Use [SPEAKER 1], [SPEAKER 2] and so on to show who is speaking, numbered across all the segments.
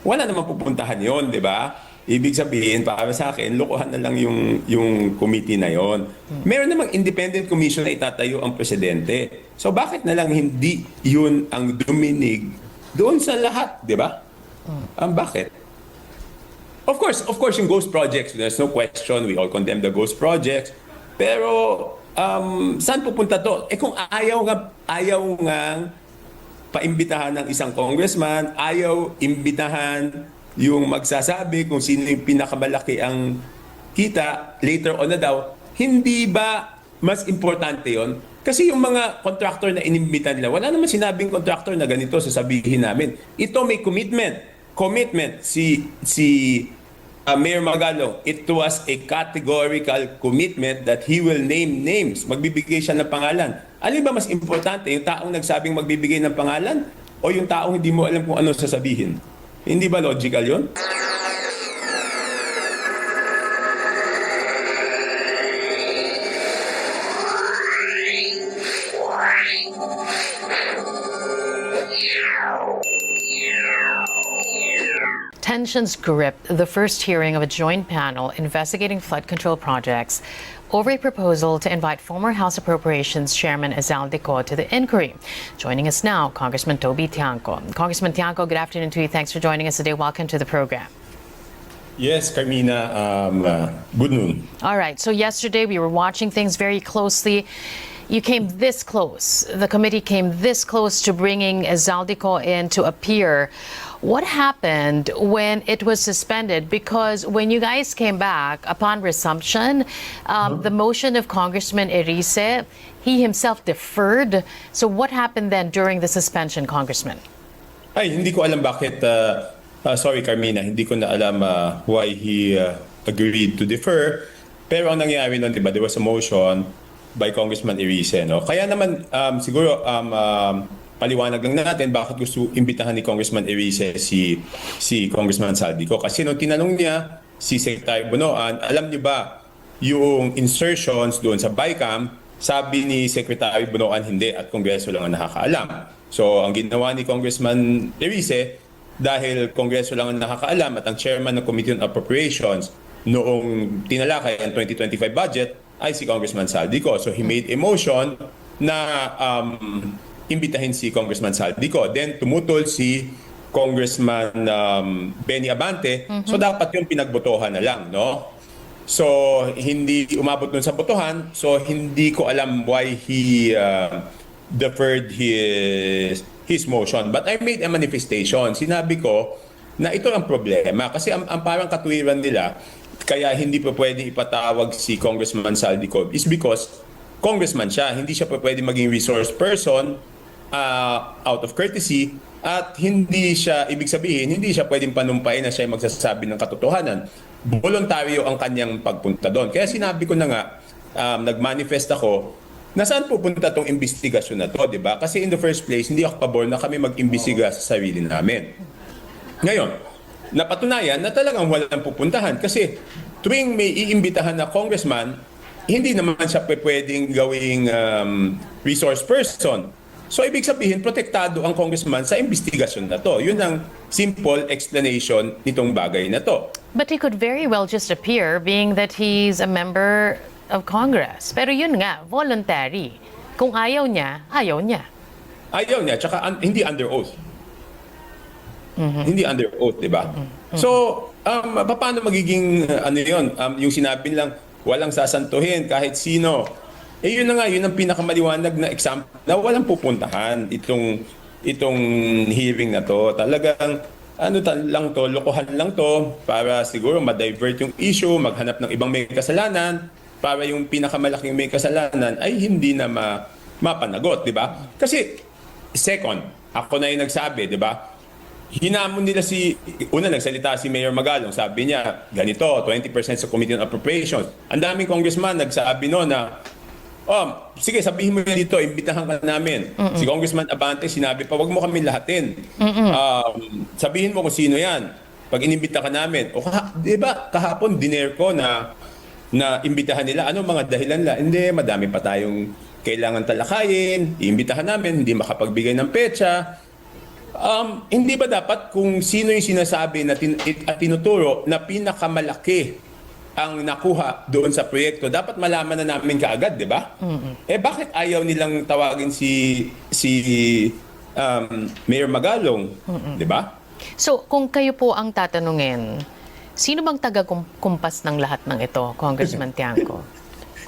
[SPEAKER 1] wala namang pupuntahan yon, di ba? Ibig sabihin, para sa akin, lokohan na lang yung committee na yon. Meron namang independent commission na itatayo ang presidente. So bakit na lang hindi yun ang duminig doon sa lahat, di ba? Bakit? Of course, yung ghost projects, there's no question, we all condemn the ghost projects. Pero saan pupunta to? Kung ayaw nga paimbitahan ng isang congressman, ayaw imbitahan yung magsasabi kung sino yung pinakamalaki ang kita, later on na daw, hindi ba mas importante yon? Kasi yung mga contractor na inimbitan nila, wala naman sinabing contractor na ganito sasabihin namin. Ito may commitment. Si Mayor Magalong, it was a categorical commitment that he will name names. Magbibigay siya ng pangalan. Alin ba mas importante, yung taong nagsabing magbibigay ng pangalan o yung taong hindi mo alam kung ano sasabihin? Hindi ba logical yun?
[SPEAKER 2] Tensions gripped the first hearing of a joint panel investigating flood control projects over a proposal to invite former House Appropriations Chairman Azaldico to the inquiry. Joining us now, Congressman Toby Tiangco. Congressman Tiangco, good afternoon to you. Thanks for joining us today. Welcome to the program.
[SPEAKER 1] Yes, Carmina. Good noon.
[SPEAKER 2] All right. So yesterday we were watching things very closely. You came this close. The committee came this close to bringing Azaldico in to appear. What happened when it was suspended? Because when you guys came back upon resumption, the motion of Congressman Erice, he himself deferred. So what happened then during the suspension, Congressman?
[SPEAKER 1] Ay, hindi ko alam bakit, sorry Carmina, hindi ko na alam why he agreed to defer. Pero ang nangyari nun, diba, there was a motion by Congressman Erice. No? Kaya naman, siguro, paliwanag lang natin bakit gusto imbitahan ni Congressman Erice si Congressman Saldico. Kasi nung tinanong niya si Secretary Bonoan, alam niyo ba yung insertions doon sa BICAM, sabi ni Secretary Bonoan hindi at Kongreso lang ang nakakaalam. So ang ginawa ni Congressman Erice, dahil Kongreso lang ang nakakaalam at ang chairman ng Committee on Appropriations noong tinalakay ang 2025 budget ay si Congressman Saldico. So he made a motion na imbitahin si Congressman Saldico. Then tumutol si Congressman Benny Abante. So dapat yung pinagbotohan na lang, no? So hindi umabot dun sa botohan. So hindi ko alam why he deferred his motion. But I made a manifestation. Sinabi ko na ito ang problema. Kasi ang parang katwiran nila, kaya hindi pa pwedeng ipatawag si Congressman Saldico is because congressman siya. Hindi siya pa pwedeng maging resource person out of courtesy at hindi siya, ibig sabihin, hindi siya pwedeng panumpain na siya magsasabi ng katotohanan. Voluntaryo ang kanyang pagpunta doon. Kaya sinabi ko na nga, nag-manifest ako na saan pupunta tong investigasyon na to, di ba? Kasi in the first place, hindi ako pabor na kami mag-imbestiga sa sarili namin. Ngayon, napatunayan na talagang walang pupuntahan kasi tuwing may iimbitahan na congressman, hindi naman siya pwedeng gawing resource person. So ibig sabihin, protektado ang congressman sa investigasyon na to. Yun ang simple explanation nitong bagay na to.
[SPEAKER 2] But he could very well just appear being that he's a member of Congress. Pero yun nga, voluntary. Kung ayaw niya, ayaw niya.
[SPEAKER 1] Ayaw niya, tsaka hindi under oath. Hindi under oath, di ba? So, paano magiging ano yun? Yung sinabi lang, walang sasantuhin kahit sino. Yun na nga, yun ang pinakamaliwanag na example na walang pupuntahan itong hearing na to. Talagang lang to, lokohan lang to para siguro ma-divert yung issue, maghanap ng ibang may kasalanan para yung pinakamalaking may kasalanan ay hindi na mapanagot, di ba? Kasi second, ako na yung nagsabi, di ba? Hinamon nila una nagsalita si Mayor Magalong, sabi niya, ganito, 20% sa Committee on Appropriations. Ang daming congressman nagsabi na, sige, sabihin mo dito, imbitahan ka namin. Si Congressman Abante, sinabi pa, wag mo kami lahatin. Sabihin mo kung sino yan. Pag inimbita ka namin. Di ba, kahapon, diner ko na imbitahan nila. Ano mga dahilan la? Hindi, madami pa tayong kailangan talakayin. Iimbitahan namin, hindi makapagbigay ng petsa. Hindi ba dapat kung sino yung sinasabi na at tinuturo na pinakamalaki ang nakuha doon sa proyekto, dapat malaman na namin kaagad, di ba? Bakit ayaw nilang tawagin si Mayor Magalong, di ba?
[SPEAKER 2] So, kung kayo po ang tatanungin, sino bang taga-kumpas ng lahat ng ito, Congressman Tiangco?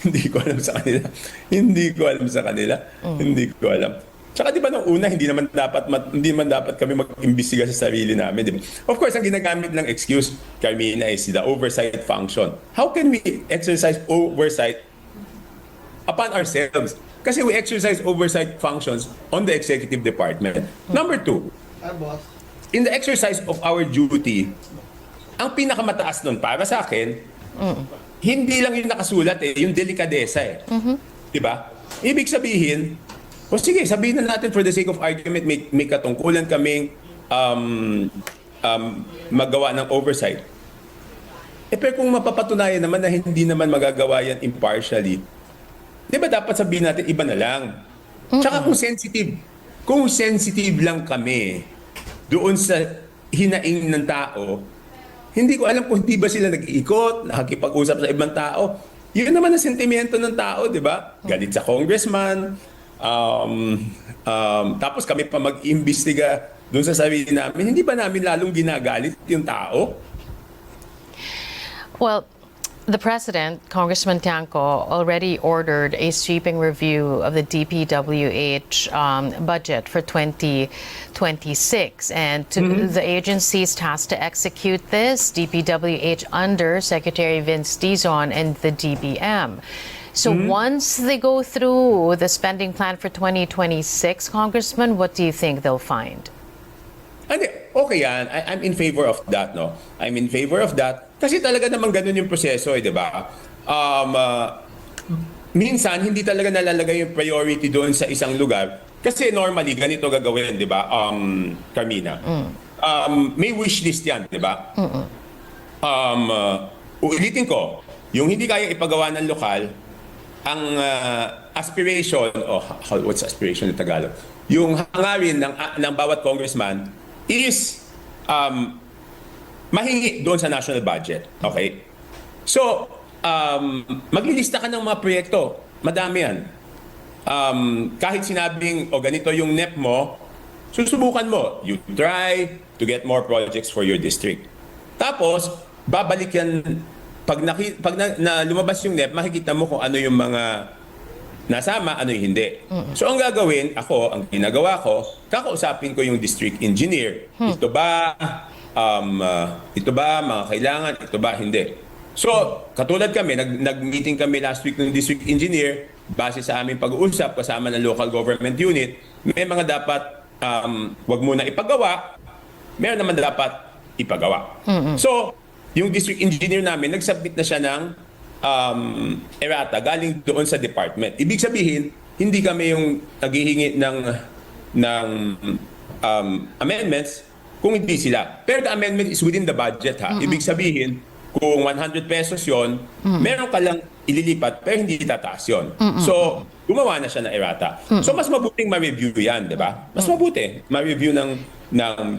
[SPEAKER 1] Hindi ko alam sa kanila. Hindi ko alam sa kanila. Hindi ko alam. Tsaka di ba nung una, hindi naman dapat kami mag-imbestiga sa sarili namin, di ba? Of course, ang ginagamit ng excuse, Carmina, is the oversight function. How can we exercise oversight upon ourselves? Kasi we exercise oversight functions on the executive department. Number two, in the exercise of our duty, ang pinakamataas nun para sa akin, hindi lang yung nakasulat yung delikadesa Di ba? Ibig sabihin, sige, sabihin na natin for the sake of argument, may katungkulan kaming magawa ng oversight. Pero kung mapapatunayan naman na hindi naman magagawa yan impartially, di ba dapat sabihin natin iba na lang? Tsaka kung sensitive lang kami doon sa hinaing ng tao, hindi ko alam kung hindi ba sila nag-iikot, nakikipag-usap sa ibang tao. Yun naman ang sentimento ng tao, di ba? Galit sa congressman, tapos kami pa mag-imbestiga doon sa sarili namin. Hindi ba namin lalong ginagalit yung tao?
[SPEAKER 2] Well, the President, Congressman Tiangco, already ordered a sweeping review of the DPWH budget for 2026. And the agencies tasked to execute this, DPWH under Secretary Vince Dizon and the DBM. So once they go through the spending plan for 2026, Congressman, what do you think they'll find?
[SPEAKER 1] Okay yan. I'm in favor of that, no? I'm in favor of that. Kasi talaga naman ganun yung proseso, di ba? Minsan, hindi talaga nalalagay yung priority doon sa isang lugar. Kasi normally, ganito gagawin, di ba, Carmina? May wish list yan, di ba? Ulitin ko, yung hindi kaya ipagawa ng lokal, ang aspiration, what's aspiration in Tagalog? Yung hangarin ng bawat congressman is mahingi doon sa national budget. Okay? So, maglilista ka ng mga proyekto. Madami yan. Kahit sinabing, ganito yung NEP mo, susubukan mo. You try to get more projects for your district. Tapos, babalik yan. Pag lumabas yung NEP, makikita mo kung ano yung mga nasama, ano yung hindi. So, ang gagawin, ang ginagawa ko, kakausapin ko yung district engineer. Ito ba mga kailangan, ito ba hindi. So, katulad kami, nag-meeting kami last week ng district engineer, base sa aming pag-uusap kasama ng local government unit, may mga dapat wag muna ipagawa, meron naman dapat ipagawa. So, yung district engineer namin, nag-submit na siya ng errata galing doon sa department. Ibig sabihin, hindi kami yung naghihingi ng amendments kung hindi sila. Pero the amendment is within the budget Ibig sabihin, kung 100 pesos yon, meron ka lang ililipat pero hindi tataas yon. So, gumawa na siya ng errata. So, mas mabuting ma-review yan, di ba? Mas mabuti ma-review ng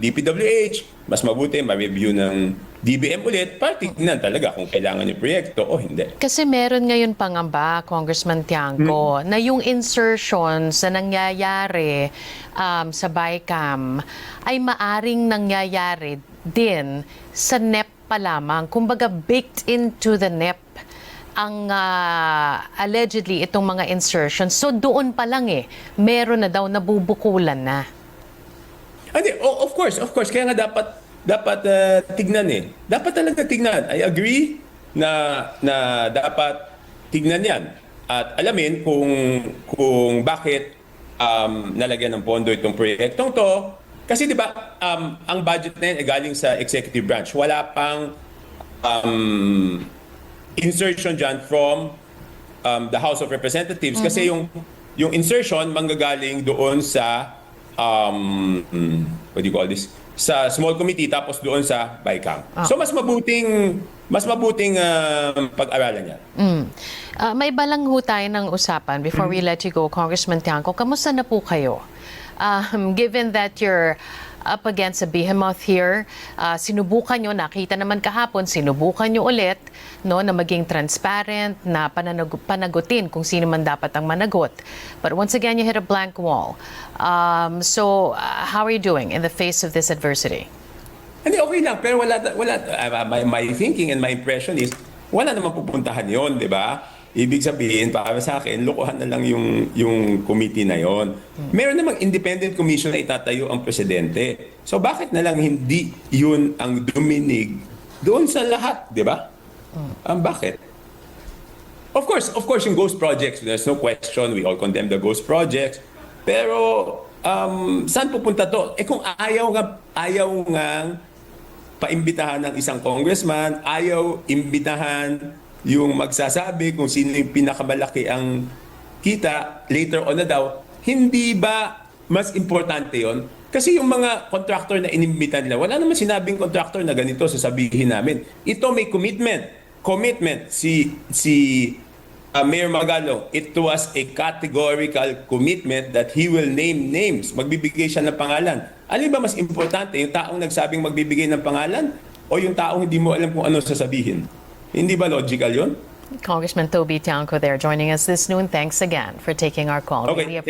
[SPEAKER 1] DPWH, mas mabuti ma-review ng DBM ulit para tignan talaga kung kailangan yung proyekto o hindi.
[SPEAKER 2] Kasi meron ngayon pangamba, Congressman Tiangco, na yung insertions na nangyayari sa BICAM ay maaring nangyayari din sa NEP pa lamang. Kumbaga, baked into the NEP ang allegedly itong mga insertions. So doon pa lang meron na daw nabubukulan na.
[SPEAKER 1] Of course. Kaya nga dapat tignan Dapat talaga tignan. I agree na dapat tignan yan. At alamin kung bakit nalagyan ng pondo itong proyektong to. Kasi di ba, ang budget na yan ay galing sa executive branch. Wala pang insertion dyan from the House of Representatives. Kasi yung insertion manggagaling doon sa what do you call this? Sa small committee tapos doon sa BICAM. So mas mabuting pag-aralan yan.
[SPEAKER 2] May balang ho tayo ng usapan before we let you go, Congressman Tiangco. Kamusta na po kayo? Given that you're up against a behemoth here. Sinubukan nyo, nakita naman kahapon, sinubukan nyo ulit no, na maging transparent, na panagutin kung sino man dapat ang managot. But once again, you hit a blank wall. How are you doing in the face of this adversity?
[SPEAKER 1] Hindi, okay lang. Pero my thinking and my impression is, wala namang pupuntahan yon, di ba? Ibig sabihin, para sa akin, lokohan na lang yung committee na yon. Meron namang independent commission na itatayo ang presidente. So bakit na lang hindi yun ang duminig doon sa lahat, di ba? Bakit? Of course, yung ghost projects, there's no question, we all condemn the ghost projects. Pero, saan pupunta to? Kung ayaw nga paimbitahan ng isang congressman, ayaw imbitahan yung magsasabi kung sino yung pinakamalaki ang kita, later on na daw, hindi ba mas importante yon? Kasi yung mga contractor na inimbita nila, wala naman sinabing contractor na ganito, sasabihin namin. Ito may commitment si Mayor Magalong. It was a categorical commitment that he will name names. Magbibigay siya ng pangalan. Alin ba mas importante, yung taong nagsabing magbibigay ng pangalan o yung taong hindi mo alam kung ano sasabihin? Hindi ba logical yun?
[SPEAKER 2] Congressman Toby Tiangco there joining us this noon. Thanks again for taking our call.
[SPEAKER 1] Okay,
[SPEAKER 2] Really
[SPEAKER 1] thank